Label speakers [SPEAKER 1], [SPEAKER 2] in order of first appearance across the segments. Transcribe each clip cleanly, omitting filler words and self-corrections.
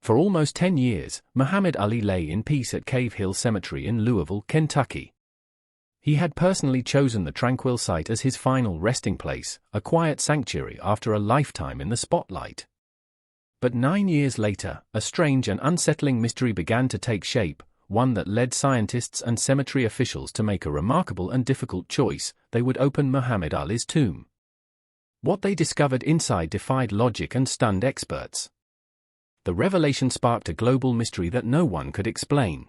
[SPEAKER 1] For almost 10 years, Muhammad Ali lay in peace at Cave Hill Cemetery in Louisville, Kentucky. He had personally chosen the tranquil site as his final resting place, a quiet sanctuary after a lifetime in the spotlight. But 9 years later, a strange and unsettling mystery began to take shape, one that led scientists and cemetery officials to make a remarkable and difficult choice: they would open Muhammad Ali's tomb. What they discovered inside defied logic and stunned experts. The revelation sparked a global mystery that no one could explain.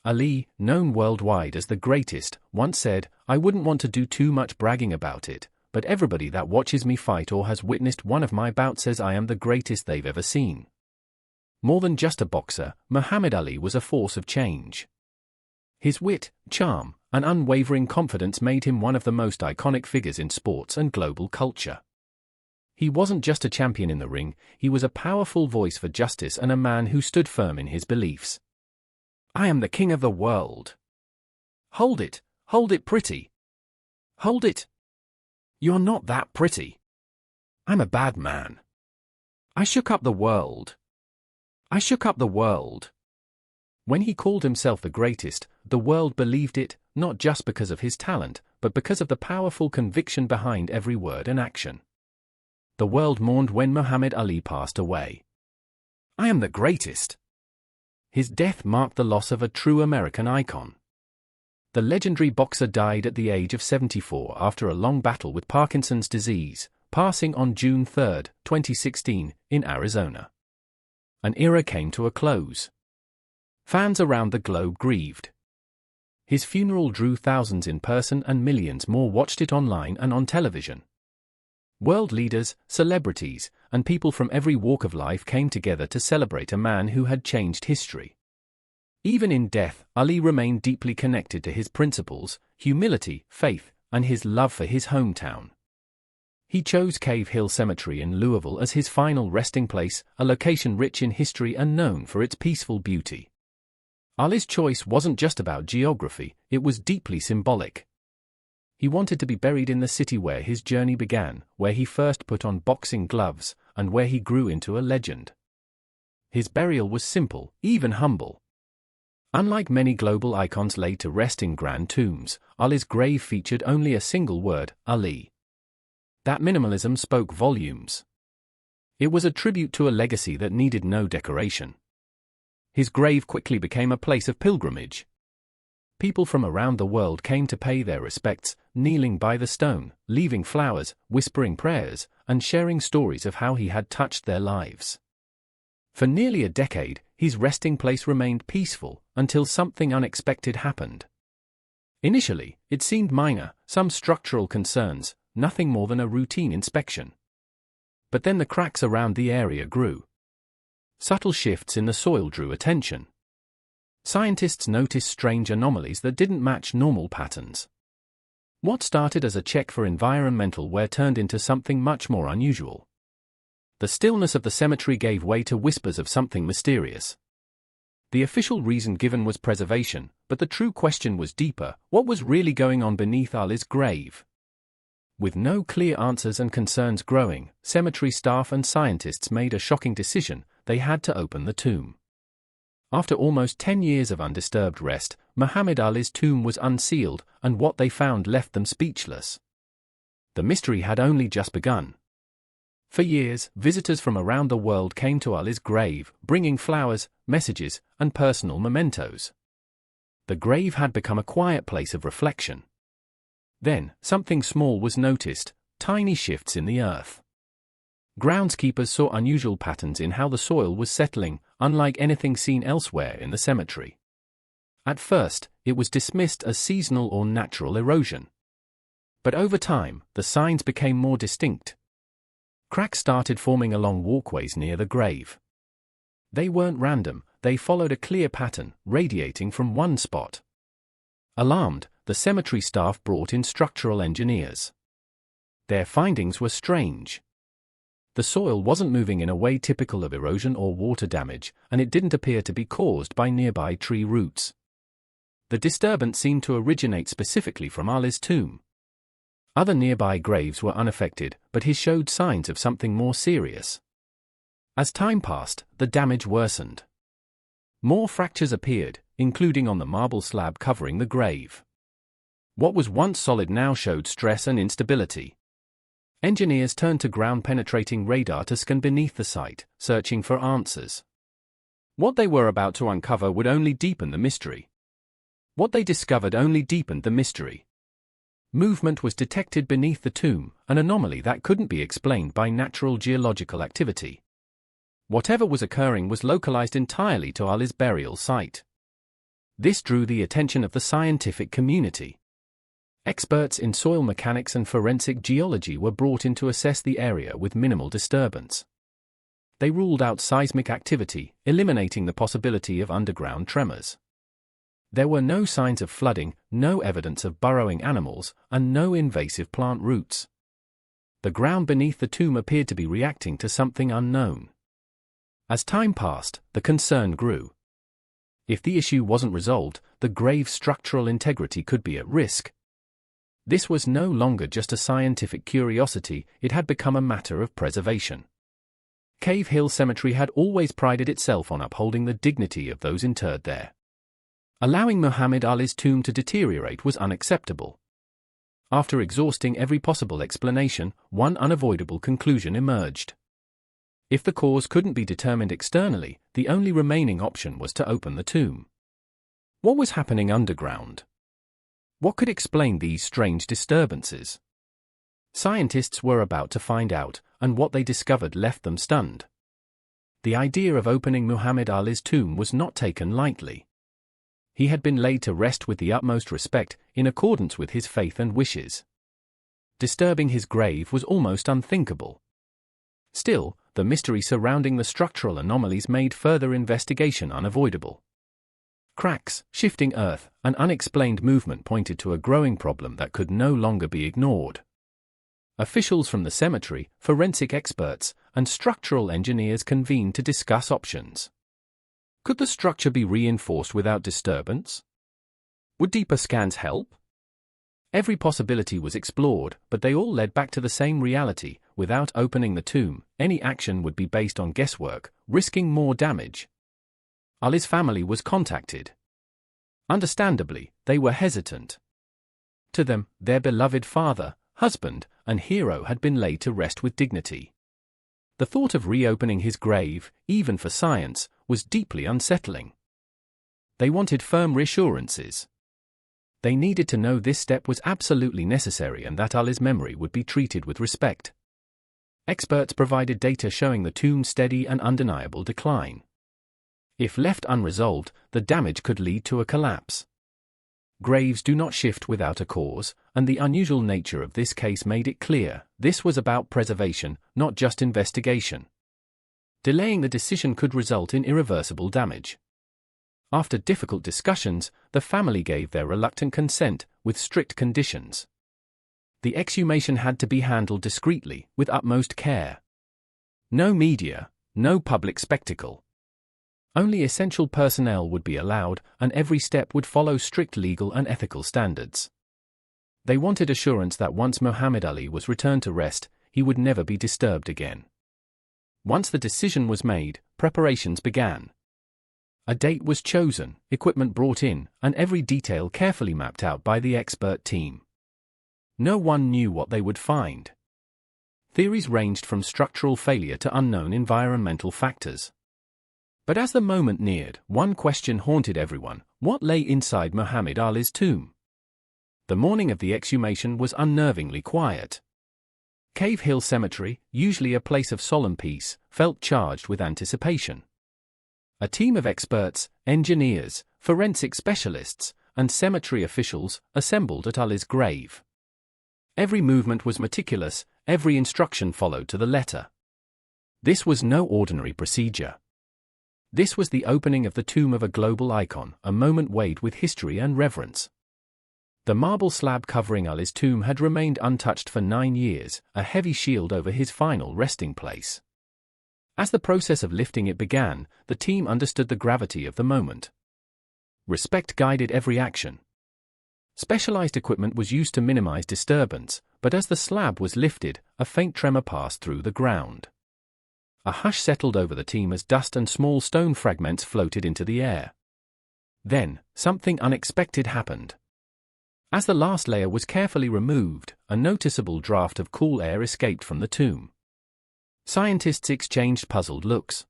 [SPEAKER 1] Ali, known worldwide as the greatest, once said, "I wouldn't want to do too much bragging about it, but everybody that watches me fight or has witnessed one of my bouts says I am the greatest they've ever seen." More than just a boxer, Muhammad Ali was a force of change. His wit, charm, and unwavering confidence made him one of the most iconic figures in sports and global culture. He wasn't just a champion in the ring, he was a powerful voice for justice and a man who stood firm in his beliefs. "I am the king of the world. Hold it pretty. Hold it. You're not that pretty. I'm a bad man. I shook up the world. I shook up the world." When he called himself the greatest, the world believed it, not just because of his talent, but because of the powerful conviction behind every word and action. The world mourned when Muhammad Ali passed away. "I am the greatest." His death marked the loss of a true American icon. The legendary boxer died at the age of 74 after a long battle with Parkinson's disease, passing on June 3, 2016, in Arizona. An era came to a close. Fans around the globe grieved. His funeral drew thousands in person and millions more watched it online and on television. World leaders, celebrities, and people from every walk of life came together to celebrate a man who had changed history. Even in death, Ali remained deeply connected to his principles, humility, faith, and his love for his hometown. He chose Cave Hill Cemetery in Louisville as his final resting place, a location rich in history and known for its peaceful beauty. Ali's choice wasn't just about geography, it was deeply symbolic. He wanted to be buried in the city where his journey began, where he first put on boxing gloves, and where he grew into a legend. His burial was simple, even humble. Unlike many global icons laid to rest in grand tombs, Ali's grave featured only a single word: Ali. That minimalism spoke volumes. It was a tribute to a legacy that needed no decoration. His grave quickly became a place of pilgrimage. People from around the world came to pay their respects, kneeling by the stone, leaving flowers, whispering prayers, and sharing stories of how he had touched their lives. For nearly a decade, his resting place remained peaceful, until something unexpected happened. Initially, it seemed minor, some structural concerns, nothing more than a routine inspection. But then the cracks around the area grew. Subtle shifts in the soil drew attention. Scientists noticed strange anomalies that didn't match normal patterns. What started as a check for environmental wear turned into something much more unusual. The stillness of the cemetery gave way to whispers of something mysterious. The official reason given was preservation, but the true question was deeper: what was really going on beneath Ali's grave? With no clear answers and concerns growing, cemetery staff and scientists made a shocking decision: they had to open the tomb. After almost 10 years of undisturbed rest, Muhammad Ali's tomb was unsealed, and what they found left them speechless. The mystery had only just begun. For years, visitors from around the world came to Ali's grave, bringing flowers, messages, and personal mementos. The grave had become a quiet place of reflection. Then, something small was noticed: tiny shifts in the earth. Groundskeepers saw unusual patterns in how the soil was settling, unlike anything seen elsewhere in the cemetery. At first, it was dismissed as seasonal or natural erosion. But over time, the signs became more distinct. Cracks started forming along walkways near the grave. They weren't random, they followed a clear pattern, radiating from one spot. Alarmed, the cemetery staff brought in structural engineers. Their findings were strange. The soil wasn't moving in a way typical of erosion or water damage, and it didn't appear to be caused by nearby tree roots. The disturbance seemed to originate specifically from Ali's tomb. Other nearby graves were unaffected, but his showed signs of something more serious. As time passed, the damage worsened. More fractures appeared, including on the marble slab covering the grave. What was once solid now showed stress and instability. Engineers turned to ground-penetrating radar to scan beneath the site, searching for answers. What they were about to uncover would only deepen the mystery. What they discovered only deepened the mystery. Movement was detected beneath the tomb, an anomaly that couldn't be explained by natural geological activity. Whatever was occurring was localized entirely to Ali's burial site. This drew the attention of the scientific community. Experts in soil mechanics and forensic geology were brought in to assess the area with minimal disturbance. They ruled out seismic activity, eliminating the possibility of underground tremors. There were no signs of flooding, no evidence of burrowing animals, and no invasive plant roots. The ground beneath the tomb appeared to be reacting to something unknown. As time passed, the concern grew. If the issue wasn't resolved, the grave's structural integrity could be at risk. This was no longer just a scientific curiosity, it had become a matter of preservation. Cave Hill Cemetery had always prided itself on upholding the dignity of those interred there. Allowing Muhammad Ali's tomb to deteriorate was unacceptable. After exhausting every possible explanation, one unavoidable conclusion emerged. If the cause couldn't be determined externally, the only remaining option was to open the tomb. What was happening underground? What could explain these strange disturbances? Scientists were about to find out, and what they discovered left them stunned. The idea of opening Muhammad Ali's tomb was not taken lightly. He had been laid to rest with the utmost respect, in accordance with his faith and wishes. Disturbing his grave was almost unthinkable. Still, the mystery surrounding the structural anomalies made further investigation unavoidable. Cracks, shifting earth, and unexplained movement pointed to a growing problem that could no longer be ignored. Officials from the cemetery, forensic experts, and structural engineers convened to discuss options. Could the structure be reinforced without disturbance? Would deeper scans help? Every possibility was explored, but they all led back to the same reality: without opening the tomb, any action would be based on guesswork, risking more damage. Ali's family was contacted. Understandably, they were hesitant. To them, their beloved father, husband, and hero had been laid to rest with dignity. The thought of reopening his grave, even for science, was deeply unsettling. They wanted firm reassurances. They needed to know this step was absolutely necessary and that Ali's memory would be treated with respect. Experts provided data showing the tomb's steady and undeniable decline. If left unresolved, the damage could lead to a collapse. Graves do not shift without a cause, and the unusual nature of this case made it clear this was about preservation, not just investigation. Delaying the decision could result in irreversible damage. After difficult discussions, the family gave their reluctant consent, with strict conditions. The exhumation had to be handled discreetly, with utmost care. No media, no public spectacle. Only essential personnel would be allowed, and every step would follow strict legal and ethical standards. They wanted assurance that once Muhammad Ali was returned to rest, he would never be disturbed again. Once the decision was made, preparations began. A date was chosen, equipment brought in, and every detail carefully mapped out by the expert team. No one knew what they would find. Theories ranged from structural failure to unknown environmental factors. But as the moment neared, one question haunted everyone: what lay inside Muhammad Ali's tomb? The morning of the exhumation was unnervingly quiet. Cave Hill Cemetery, usually a place of solemn peace, felt charged with anticipation. A team of experts, engineers, forensic specialists, and cemetery officials assembled at Ali's grave. Every movement was meticulous, every instruction followed to the letter. This was no ordinary procedure. This was the opening of the tomb of a global icon, a moment weighed with history and reverence. The marble slab covering Ali's tomb had remained untouched for 9 years, a heavy shield over his final resting place. As the process of lifting it began, the team understood the gravity of the moment. Respect guided every action. Specialized equipment was used to minimize disturbance, but as the slab was lifted, a faint tremor passed through the ground. A hush settled over the team as dust and small stone fragments floated into the air. Then, something unexpected happened. As the last layer was carefully removed, a noticeable draft of cool air escaped from the tomb. Scientists exchanged puzzled looks.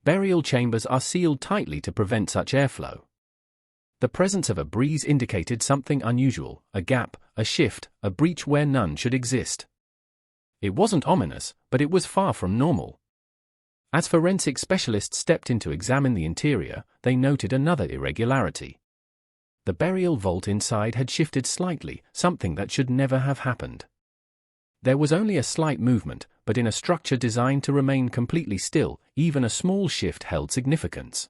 [SPEAKER 1] Burial chambers are sealed tightly to prevent such airflow. The presence of a breeze indicated something unusual, a gap, a shift, a breach where none should exist. It wasn't ominous, but it was far from normal. As forensic specialists stepped in to examine the interior, they noted another irregularity. The burial vault inside had shifted slightly, something that should never have happened. There was only a slight movement, but in a structure designed to remain completely still, even a small shift held significance.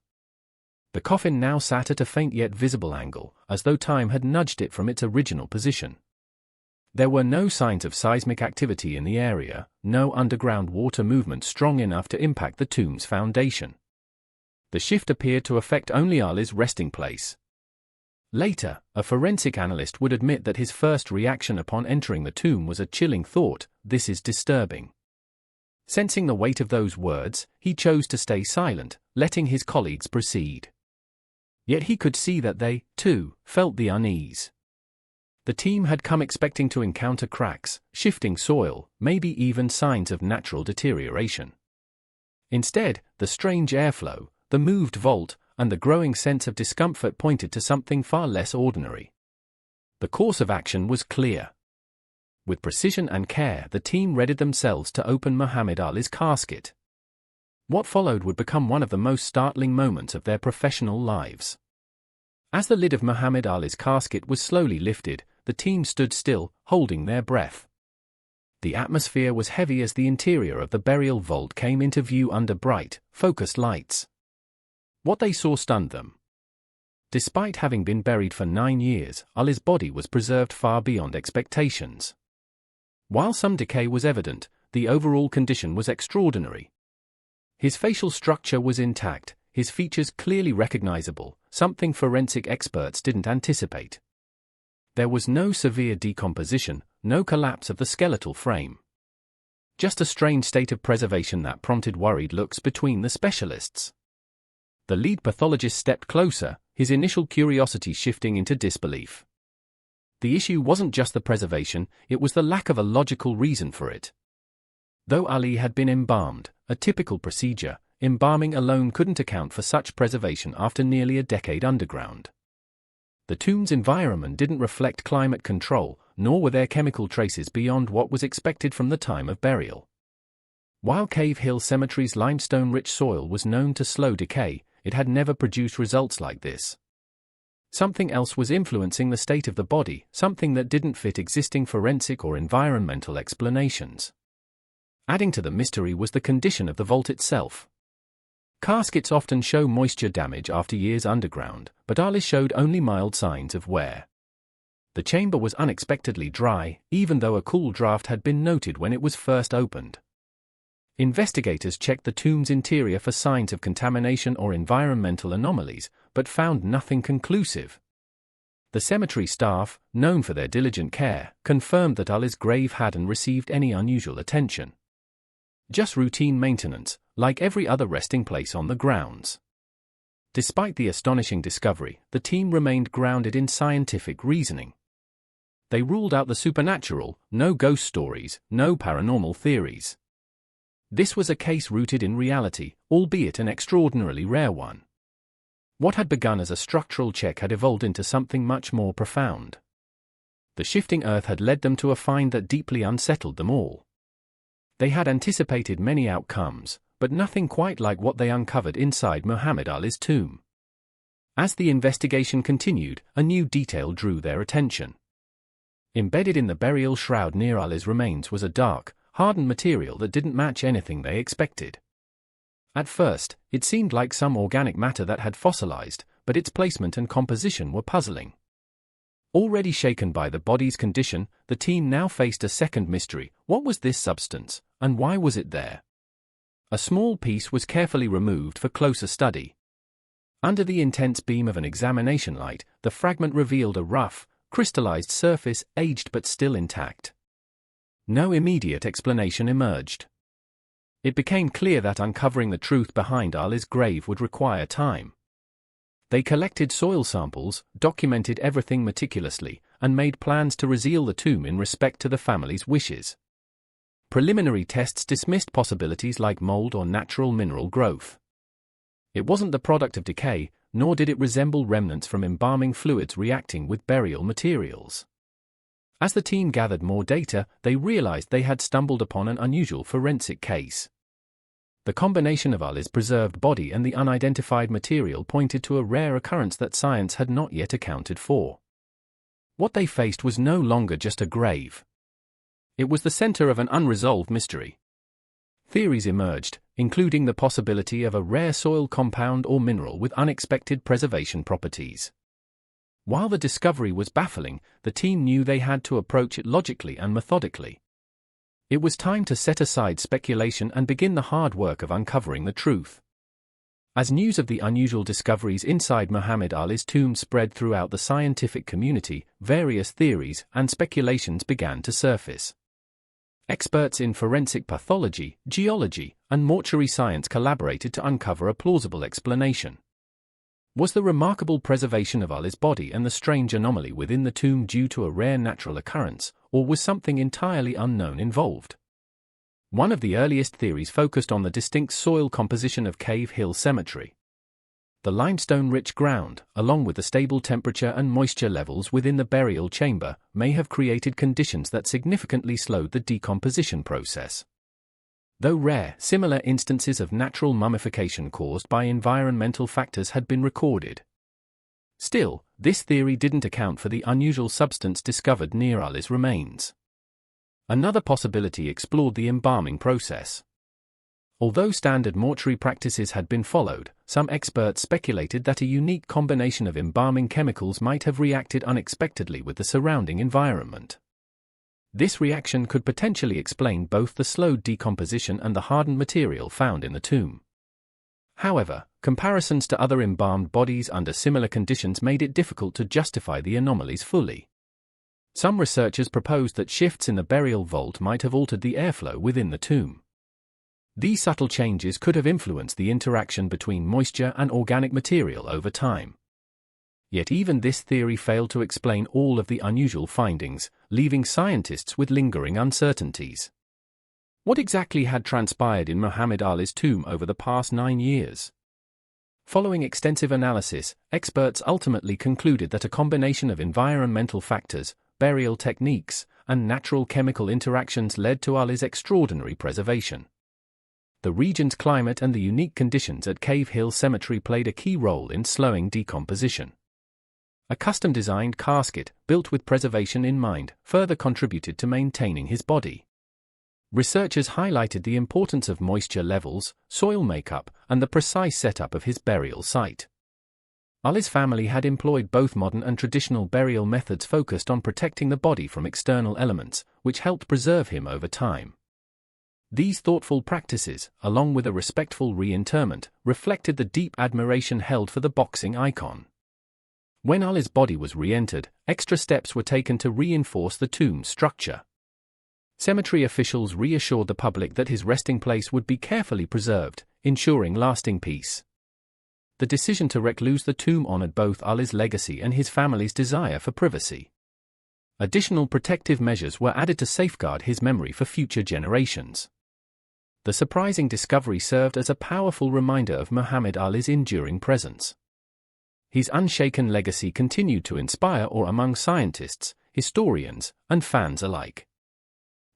[SPEAKER 1] The coffin now sat at a faint yet visible angle, as though time had nudged it from its original position. There were no signs of seismic activity in the area, no underground water movement strong enough to impact the tomb's foundation. The shift appeared to affect only Ali's resting place. Later, a forensic analyst would admit that his first reaction upon entering the tomb was a chilling thought: "This is disturbing." Sensing the weight of those words, he chose to stay silent, letting his colleagues proceed. Yet he could see that they, too, felt the unease. The team had come expecting to encounter cracks, shifting soil, maybe even signs of natural deterioration. Instead, the strange airflow, the moved vault, and the growing sense of discomfort pointed to something far less ordinary. The course of action was clear. With precision and care, the team readied themselves to open Muhammad Ali's casket. What followed would become one of the most startling moments of their professional lives. As the lid of Muhammad Ali's casket was slowly lifted, the team stood still, holding their breath. The atmosphere was heavy as the interior of the burial vault came into view under bright, focused lights. What they saw stunned them. Despite having been buried for 9 years, Ali's body was preserved far beyond expectations. While some decay was evident, the overall condition was extraordinary. His facial structure was intact, his features clearly recognizable, something forensic experts didn't anticipate. There was no severe decomposition, no collapse of the skeletal frame. Just a strange state of preservation that prompted worried looks between the specialists. The lead pathologist stepped closer, his initial curiosity shifting into disbelief. The issue wasn't just the preservation, it was the lack of a logical reason for it. Though Ali had been embalmed, a typical procedure, embalming alone couldn't account for such preservation after nearly a decade underground. The tomb's environment didn't reflect climate control, nor were there chemical traces beyond what was expected from the time of burial. While Cave Hill Cemetery's limestone-rich soil was known to slow decay, it had never produced results like this. Something else was influencing the state of the body, something that didn't fit existing forensic or environmental explanations. Adding to the mystery was the condition of the vault itself. Caskets often show moisture damage after years underground, but Ali's showed only mild signs of wear. The chamber was unexpectedly dry, even though a cool draft had been noted when it was first opened. Investigators checked the tomb's interior for signs of contamination or environmental anomalies, but found nothing conclusive. The cemetery staff, known for their diligent care, confirmed that Ali's grave hadn't received any unusual attention. Just routine maintenance, like every other resting place on the grounds. Despite the astonishing discovery, the team remained grounded in scientific reasoning. They ruled out the supernatural, no ghost stories, no paranormal theories. This was a case rooted in reality, albeit an extraordinarily rare one. What had begun as a structural check had evolved into something much more profound. The shifting earth had led them to a find that deeply unsettled them all. They had anticipated many outcomes, but nothing quite like what they uncovered inside Muhammad Ali's tomb. As the investigation continued, a new detail drew their attention. Embedded in the burial shroud near Ali's remains was a dark, hardened material that didn't match anything they expected. At first, it seemed like some organic matter that had fossilized, but its placement and composition were puzzling. Already shaken by the body's condition, the team now faced a second mystery: what was this substance, and why was it there? A small piece was carefully removed for closer study. Under the intense beam of an examination light, the fragment revealed a rough, crystallized surface, aged but still intact. No immediate explanation emerged. It became clear that uncovering the truth behind Ali's grave would require time. They collected soil samples, documented everything meticulously, and made plans to reseal the tomb in respect to the family's wishes. Preliminary tests dismissed possibilities like mold or natural mineral growth. It wasn't the product of decay, nor did it resemble remnants from embalming fluids reacting with burial materials. As the team gathered more data, they realized they had stumbled upon an unusual forensic case. The combination of Ali's preserved body and the unidentified material pointed to a rare occurrence that science had not yet accounted for. What they faced was no longer just a grave. It was the center of an unresolved mystery. Theories emerged, including the possibility of a rare soil compound or mineral with unexpected preservation properties. While the discovery was baffling, the team knew they had to approach it logically and methodically. It was time to set aside speculation and begin the hard work of uncovering the truth. As news of the unusual discoveries inside Muhammad Ali's tomb spread throughout the scientific community, various theories and speculations began to surface. Experts in forensic pathology, geology, and mortuary science collaborated to uncover a plausible explanation. Was the remarkable preservation of Ali's body and the strange anomaly within the tomb due to a rare natural occurrence, or was something entirely unknown involved? One of the earliest theories focused on the distinct soil composition of Cave Hill Cemetery. The limestone-rich ground, along with the stable temperature and moisture levels within the burial chamber, may have created conditions that significantly slowed the decomposition process. Though rare, similar instances of natural mummification caused by environmental factors had been recorded. Still, this theory didn't account for the unusual substance discovered near Ali's remains. Another possibility explored the embalming process. Although standard mortuary practices had been followed, some experts speculated that a unique combination of embalming chemicals might have reacted unexpectedly with the surrounding environment. This reaction could potentially explain both the slowed decomposition and the hardened material found in the tomb. However, comparisons to other embalmed bodies under similar conditions made it difficult to justify the anomalies fully. Some researchers proposed that shifts in the burial vault might have altered the airflow within the tomb. These subtle changes could have influenced the interaction between moisture and organic material over time. Yet even this theory failed to explain all of the unusual findings, leaving scientists with lingering uncertainties. What exactly had transpired in Muhammad Ali's tomb over the past 9 years? Following extensive analysis, experts ultimately concluded that a combination of environmental factors, burial techniques, and natural chemical interactions led to Ali's extraordinary preservation. The region's climate and the unique conditions at Cave Hill Cemetery played a key role in slowing decomposition. A custom-designed casket, built with preservation in mind, further contributed to maintaining his body. Researchers highlighted the importance of moisture levels, soil makeup, and the precise setup of his burial site. Ali's family had employed both modern and traditional burial methods focused on protecting the body from external elements, which helped preserve him over time. These thoughtful practices, along with a respectful reinterment, reflected the deep admiration held for the boxing icon. When Ali's body was re-entered, extra steps were taken to reinforce the tomb's structure. Cemetery officials reassured the public that his resting place would be carefully preserved, ensuring lasting peace. The decision to recluse the tomb honored both Ali's legacy and his family's desire for privacy. Additional protective measures were added to safeguard his memory for future generations. The surprising discovery served as a powerful reminder of Muhammad Ali's enduring presence. His unshaken legacy continued to inspire awe among scientists, historians, and fans alike.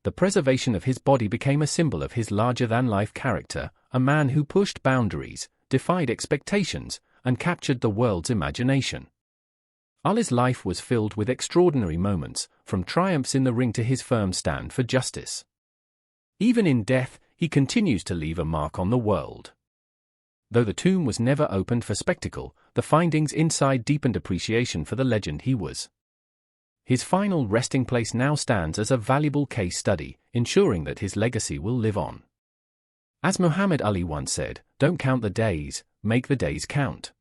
[SPEAKER 1] The preservation of his body became a symbol of his larger-than-life character, a man who pushed boundaries, defied expectations, and captured the world's imagination. Ali's life was filled with extraordinary moments, from triumphs in the ring to his firm stand for justice. Even in death, he continues to leave a mark on the world. Though the tomb was never opened for spectacle, the findings inside deepened appreciation for the legend he was. His final resting place now stands as a valuable case study, ensuring that his legacy will live on. As Muhammad Ali once said, "Don't count the days, make the days count."